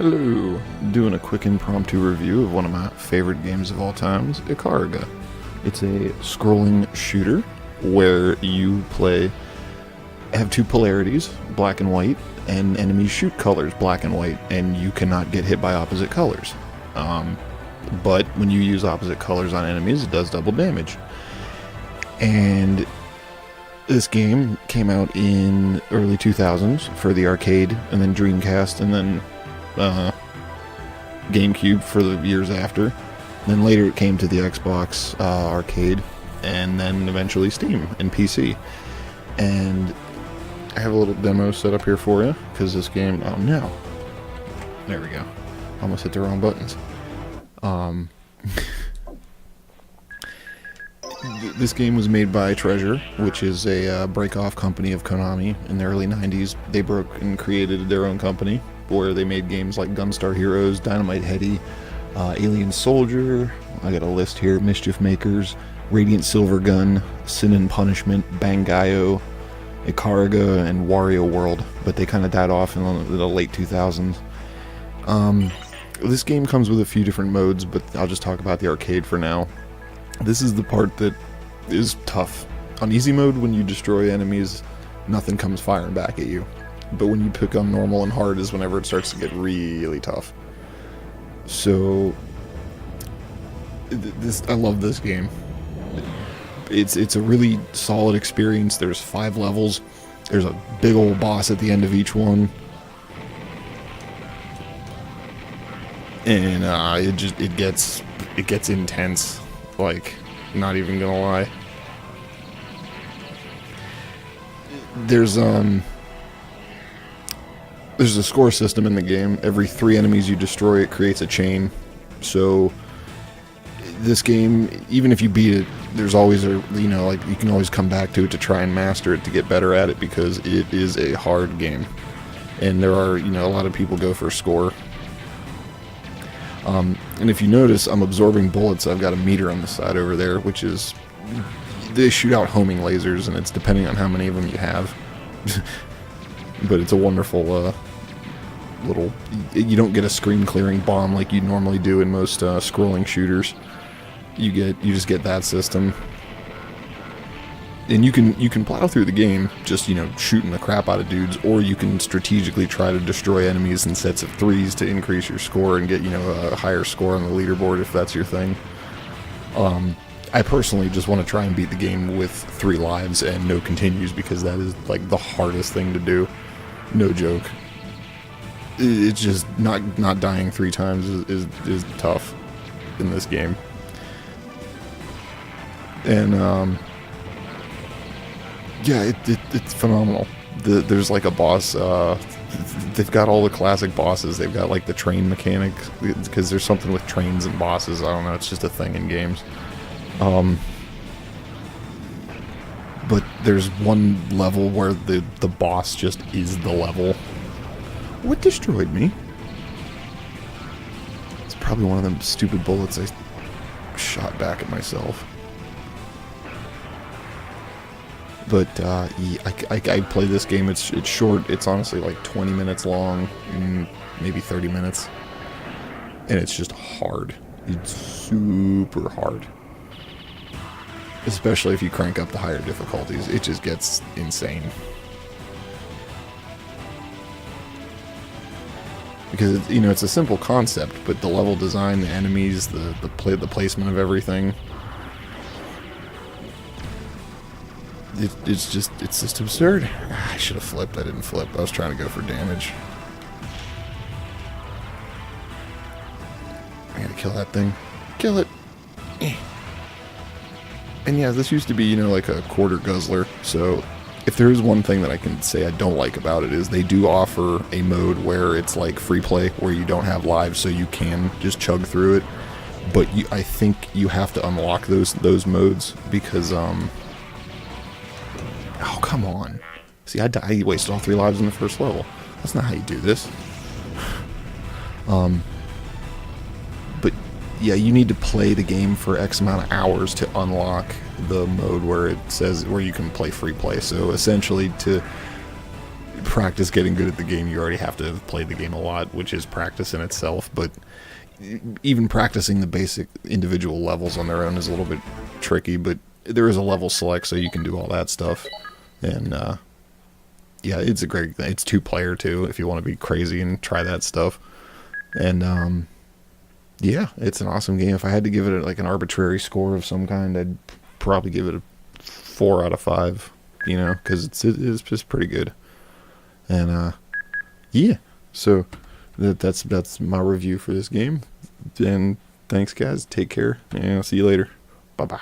Hello, doing a quick impromptu review of one of my favorite games of all times, Ikaruga. It's a scrolling shooter where you have two polarities, black and white, and enemies shoot colors, black and white, and you cannot get hit by opposite colors. But when you use opposite colors on enemies, it does double damage. And this game came out in early 2000s for the arcade, and then Dreamcast, and then GameCube for the years after. Then later it came to the Xbox arcade, and then eventually Steam and PC. And I have a little demo set up here for you, because this game, oh no, there we go, almost hit the wrong buttons. This game was made by Treasure, which is a break-off company of Konami. In the early 90s, they broke and created their own company, where they made games like Gunstar Heroes, Dynamite Headdy, Alien Soldier, I got a list here, Mischief Makers, Radiant Silvergun, Sin and Punishment, Bangayo, Ikaruga, and Wario World, but they kind of died off in the late 2000s. This game comes with a few different modes, but I'll just talk about the arcade for now. This is the part that is tough. On easy mode, when you destroy enemies, nothing comes firing back at you. But when you pick on normal and hard is whenever it starts to get really tough. So, I love this game. It's a really solid experience. There's 5 levels. There's a big old boss at the end of each one. And it gets intense. Like, not even gonna lie. There's a score system in the game. Every 3 enemies you destroy, it creates a chain. So this game, even if you beat it, there's always you can always come back to it to try and master it, to get better at it, because it is a hard game. And there are, a lot of people go for score. And if you notice, I'm absorbing bullets. I've got a meter on the side over there, which is, they shoot out homing lasers, and it's depending on how many of them you have. But it's a wonderful little, you don't get a screen clearing bomb like you normally do in most scrolling shooters. You just get that system. And you can plow through the game just, shooting the crap out of dudes, or you can strategically try to destroy enemies in sets of 3s to increase your score and get, a higher score on the leaderboard if that's your thing. I personally just want to try and beat the game with 3 lives and no continues, because that is like the hardest thing to do. No joke. It's just not dying 3 times is tough in this game. And yeah, it's phenomenal. There's like a boss, they've got all the classic bosses. They've got like the train mechanic, because there's something with trains and bosses. I don't know, it's just a thing in games. But there's one level where the boss just is the level. What destroyed me? It's probably one of them stupid bullets I shot back at myself. But I play this game. It's short. It's honestly like 20 minutes long, maybe 30 minutes, and it's just hard. It's super hard, especially if you crank up the higher difficulties. It just gets insane, because it's a simple concept, but the level design, the enemies, the placement of everything. It's just absurd. I should have flipped. I didn't flip. I was trying to go for damage. I gotta kill that thing. Kill it. And yeah, this used to be, like a quarter guzzler. So if there is one thing that I can say I don't like about it, is they do offer a mode where it's like free play, where you don't have lives, so you can just chug through it. But I think you have to unlock those modes, because oh, come on. See, I wasted all 3 lives in the first level. That's not how you do this. But yeah, you need to play the game for X amount of hours to unlock the mode where it says where you can play free play. So essentially, to practice getting good at the game, you already have to have played the game a lot, which is practice in itself. But even practicing the basic individual levels on their own is a little bit tricky. But there is a level select, so you can do all that stuff. And yeah, it's a great. It's 2-player too, if you want to be crazy and try that stuff. And yeah, it's an awesome game. If I had to give it like an arbitrary score of some kind, I'd probably give it a 4 out of 5. You know, because it's just pretty good. And yeah, so that's my review for this game. And thanks, guys. Take care, and I'll see you later. Bye bye.